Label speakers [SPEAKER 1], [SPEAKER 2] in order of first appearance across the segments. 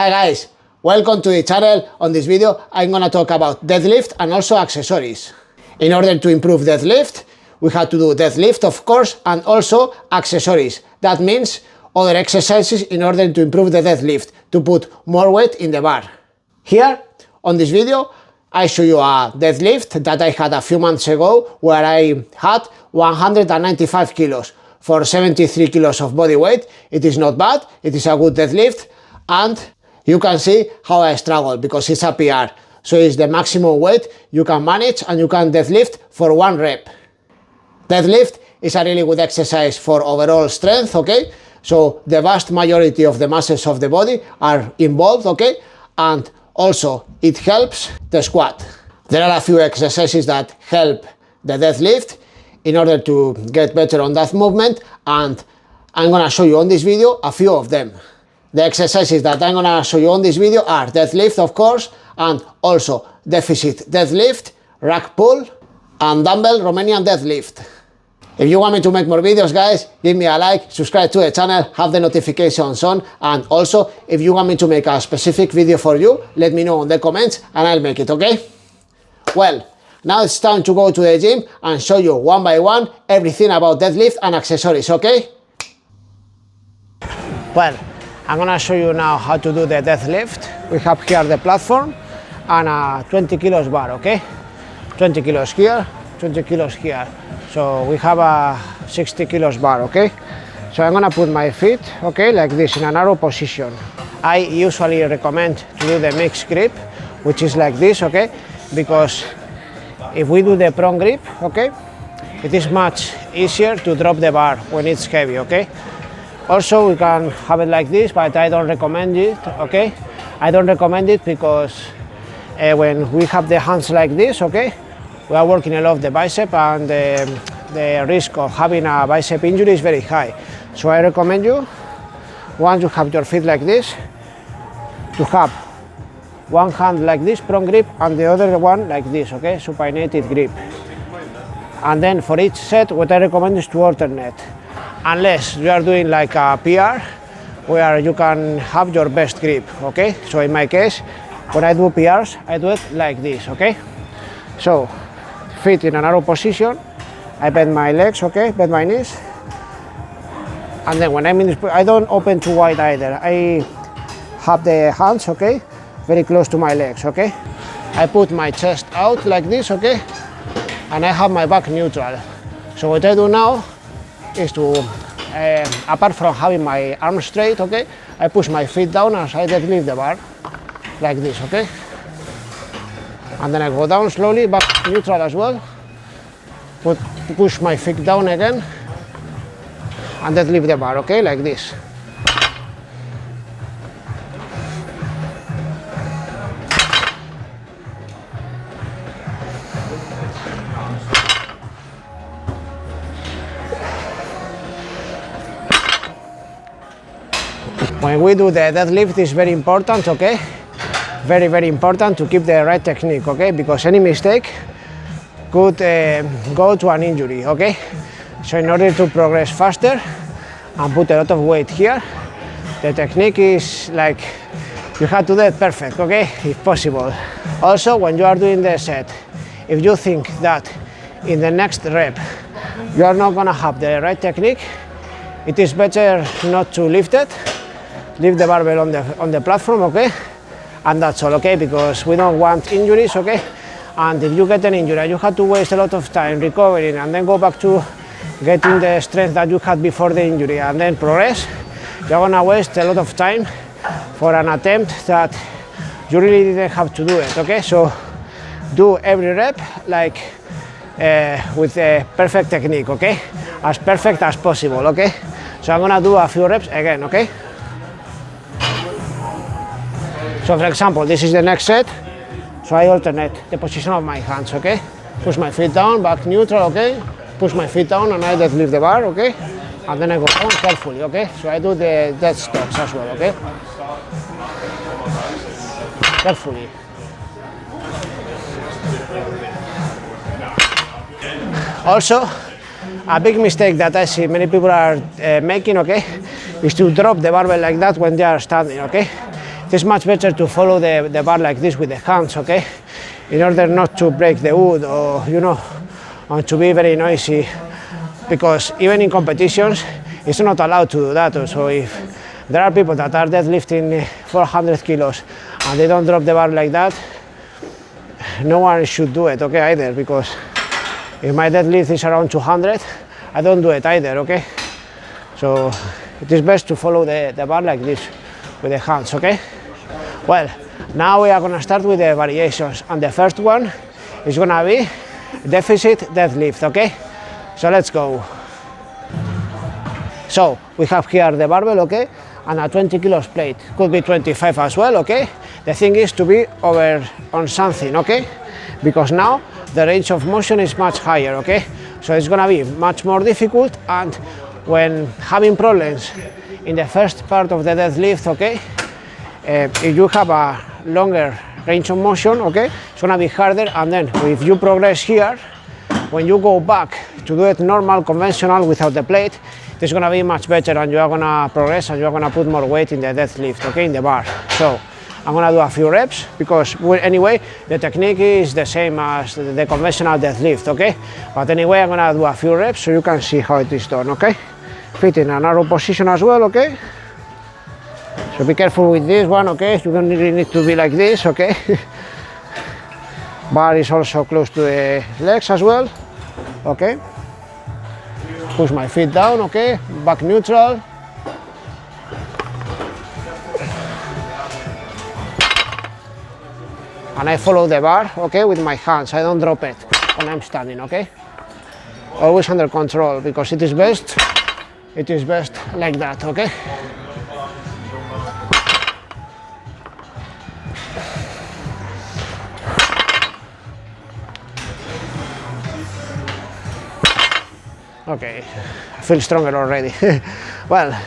[SPEAKER 1] Hi guys, welcome to the channel. On this video I'm gonna talk about deadlift and also accessories. In order to improve deadlift, we have to do deadlift of course and also accessories. That means other exercises in order to improve the deadlift, to put more weight in the bar. Here on this video I show you a deadlift that I had a few months ago where I had 195 kilos for 73 kilos of body weight. It is not bad, it is a good deadlift, and you can see how I struggle because it's a PR. So it's the maximum weight you can manage and you can deadlift for 1 rep. Deadlift is a really good exercise for overall strength, okay? So the vast majority of the muscles of the body are involved, okay? And also it helps the squat. There are a few exercises that help the deadlift in order to get better on that movement, and I'm gonna show you on this video a few of them. The exercises that I'm gonna show you on this video are deadlift of course, and also deficit deadlift, rack pull, and dumbbell Romanian deadlift. If you want me to make more videos guys, give me a like, subscribe to the channel, have the notifications on, and also if you want me to make a specific video for you, let me know in the comments and I'll make it, okay? Well, now it's time to go to the gym and show you one by one everything about deadlift and accessories, okay? Well, I'm gonna show you now how to do the deadlift. We have here the platform and a 20 kilos bar, okay? 20 kilos here, 20 kilos here. So we have a 60 kilos bar, okay? So I'm gonna put my feet, okay, like this in a narrow position. I usually recommend to do the mixed grip, which is like this, okay? Because if we do the prone grip, okay, it is much easier to drop the bar when it's heavy, okay? Also, we can have it like this, but I don't recommend it, okay? I don't recommend it because when we have the hands like this, okay, we are working a lot of the bicep and the risk of having a bicep injury is very high. So I recommend you, once you have your feet like this, to have one hand like this, prone grip, and the other one like this, okay, supinated grip. And then for each set, what I recommend is to alternate. Unless you are doing like a PR, where you can have your best grip, okay? So in my case, when I do PRs, I do it like this, okay? So, feet in a narrow position, I bend my legs, okay, bend my knees, and then when I'm in this, I don't open too wide either. I have the hands, okay, very close to my legs, okay? I put my chest out like this, okay, and I have my back neutral. So what I do now is to, apart from having my arms straight, okay, I push my feet down as I deadlift the bar, like this, okay? And then I go down slowly, back neutral as well, push my feet down again, and deadlift the bar, okay, like this. When we do the deadlift, it's very important, okay? Very, very important to keep the right technique, okay? Because any mistake could go to an injury, okay? So in order to progress faster and put a lot of weight here, the technique is like, you have to do it perfect, okay? If possible. Also, when you are doing the set, if you think that in the next rep, you are not gonna have the right technique, it is better not to lift it. Leave the barbell on the platform, okay? And that's all, okay? Because we don't want injuries, okay? And if you get an injury, you have to waste a lot of time recovering and then go back to getting the strength that you had before the injury and then progress, you're gonna waste a lot of time for an attempt that you really didn't have to do it, okay? So do every rep like with a perfect technique, okay? As perfect as possible, okay? So I'm gonna do a few reps again, okay? So for example, this is the next set, so I alternate the position of my hands, okay? Push my feet down, back neutral, okay? Push my feet down and I deadlift the bar, okay? And then I go down carefully, okay? So I do the dead stocks as well, okay? Carefully. Also, a big mistake that I see many people are making, okay, is to drop the barbell like that when they are standing, okay? it is much better to follow the bar like this with the hands, okay? In order not to break the wood or, you know, and to be very noisy, because even in competitions, it's not allowed to do that. So if there are people that are deadlifting 400 kilos and they don't drop the bar like that, no one should do it, okay, either, because if my deadlift is around 200, I don't do it either, okay? So it is best to follow the bar like this with the hands, okay? Well, now we are gonna start with the variations, and the first one is gonna be deficit deadlift, okay? So let's go. So we have here the barbell, okay, and a 20 kilos plate, could be 25 as well, okay? The thing is to be over on something, okay? Because now the range of motion is much higher, okay? So it's gonna be much more difficult, and when having problems in the first part of the deadlift, okay, if you have a longer range of motion, okay, it's gonna be harder, and then if you progress here, when you go back to do it normal, conventional, without the plate, it's gonna be much better, and you are gonna progress, and you are gonna put more weight in the deadlift, okay, in the bar. So I'm gonna do a few reps, because anyway, the technique is the same as the conventional deadlift, okay? But anyway, I'm gonna do a few reps so you can see how it is done, okay? Fit in a narrow position as well, okay? So be careful with this one, okay? You don't really need to be like this, okay? Bar is also close to the legs as well, okay? Push my feet down, okay? Back neutral. And I follow the bar, okay, with my hands. I don't drop it when I'm standing, okay? Always under control, because it is best like that, okay? Okay, I feel stronger already. Well,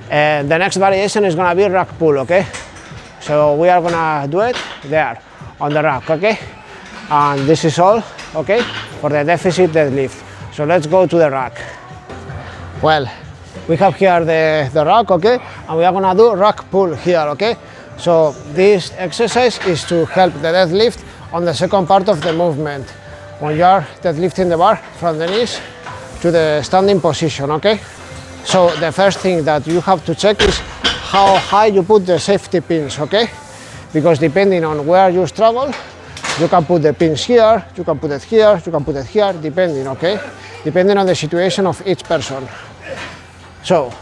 [SPEAKER 1] the next variation is gonna be rack pull, okay? So we are gonna do it there, on the rack, okay? And this is all, okay, for the deficit deadlift. So let's go to the rack. Well, we have here the rack, okay? And we are gonna do rack pull here, okay? So this exercise is to help the deadlift on the second part of the movement, when you are deadlifting the bar from the knees to the standing position, okay? So the first thing that you have to check is how high you put the safety pins, okay? Because depending on where you struggle, you can put the pins here, you can put it here, you can put it here, depending, okay? Depending on the situation of each person. So,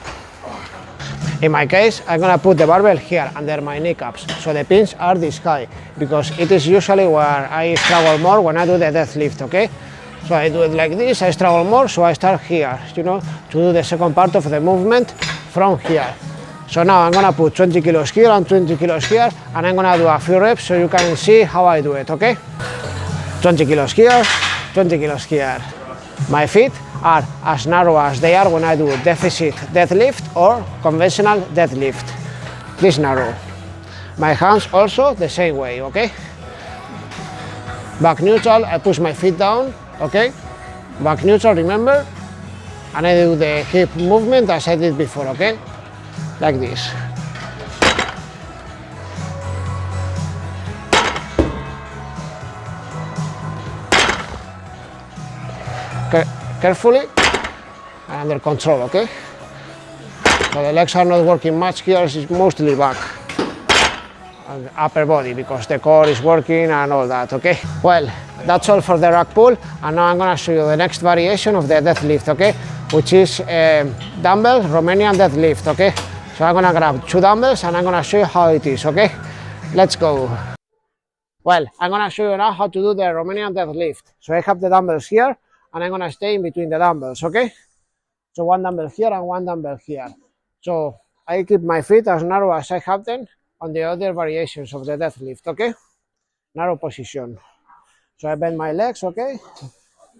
[SPEAKER 1] in my case, I'm gonna put the barbell here under my kneecaps, so the pins are this high, because it is usually where I struggle more when I do the deadlift, okay? So I do it like this, I struggle more, so I start here, you know, to do the second part of the movement from here. So now I'm gonna put 20 kilos here and 20 kilos here, and I'm gonna do a few reps so you can see how I do it, okay? 20 kilos here, 20 kilos here. My feet are as narrow as they are when I do deficit deadlift or conventional deadlift, this narrow. My hands also the same way, okay? Back neutral, I push my feet down, okay? Back neutral, remember? And I do the hip movement as I did before, okay? Like this. Carefully and under control, okay? So the legs are not working much here, it's mostly back and upper body, because the core is working and all that, okay? Well, that's all for the rack pull, and now I'm gonna show you the next variation of the deadlift, okay? Which is dumbbell Romanian deadlift, okay? So I'm gonna grab 2 dumbbells and I'm gonna show you how it is, okay? Let's go. Well, I'm gonna show you now how to do the Romanian deadlift. So I have the dumbbells here, and I'm gonna stay in between the dumbbells, okay? So 1 dumbbell here and 1 dumbbell here. So I keep my feet as narrow as I have them on the other variations of the deadlift, okay? Narrow position. So I bend my legs, okay?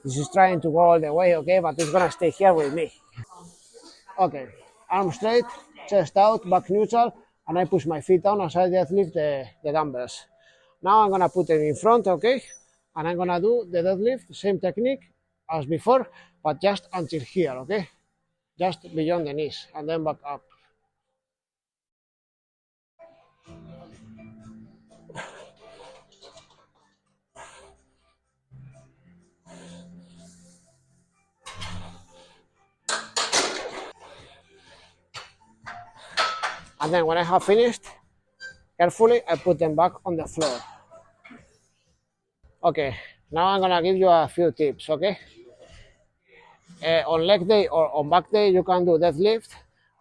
[SPEAKER 1] This is trying to go all the way, okay? But it's gonna stay here with me. Okay, arm straight, chest out, back neutral, and I push my feet down as I deadlift the dumbbells. Now I'm gonna put them in front, okay? And I'm gonna do the deadlift, same technique as before, but just until here, okay? Just beyond the knees, and then back up. And then when I have finished, carefully, I put them back on the floor. Okay, now I'm gonna give you a few tips, okay? On leg day or on back day, you can do deadlift,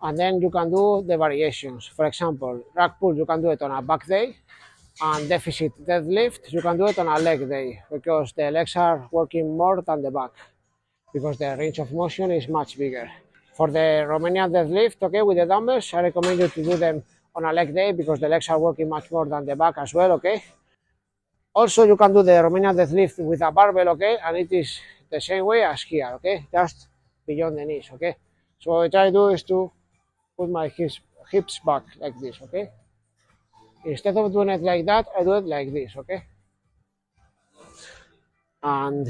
[SPEAKER 1] and then you can do the variations. For example, rack pull, you can do it on a back day, and deficit deadlift, you can do it on a leg day, because the legs are working more than the back, because the range of motion is much bigger. For the Romanian deadlift, okay, with the dumbbells, I recommend you to do them on a leg day, because the legs are working much more than the back as well, okay? Also, you can do the Romanian deadlift with a barbell, okay, and it is the same way as here, okay, just beyond the knees, okay. So what I try to do is to put my hips back like this, okay. Instead of doing it like that, I do it like this, okay. And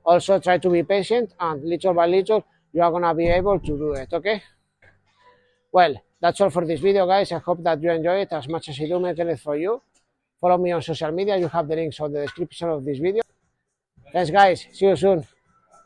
[SPEAKER 1] also try to be patient, and little by little, you are gonna be able to do it, okay. Well, that's all for this video, guys. I hope that you enjoy it as much as I do making it for you. Follow me on social media. You have the links on the description of this video. Thanks, guys. See you soon.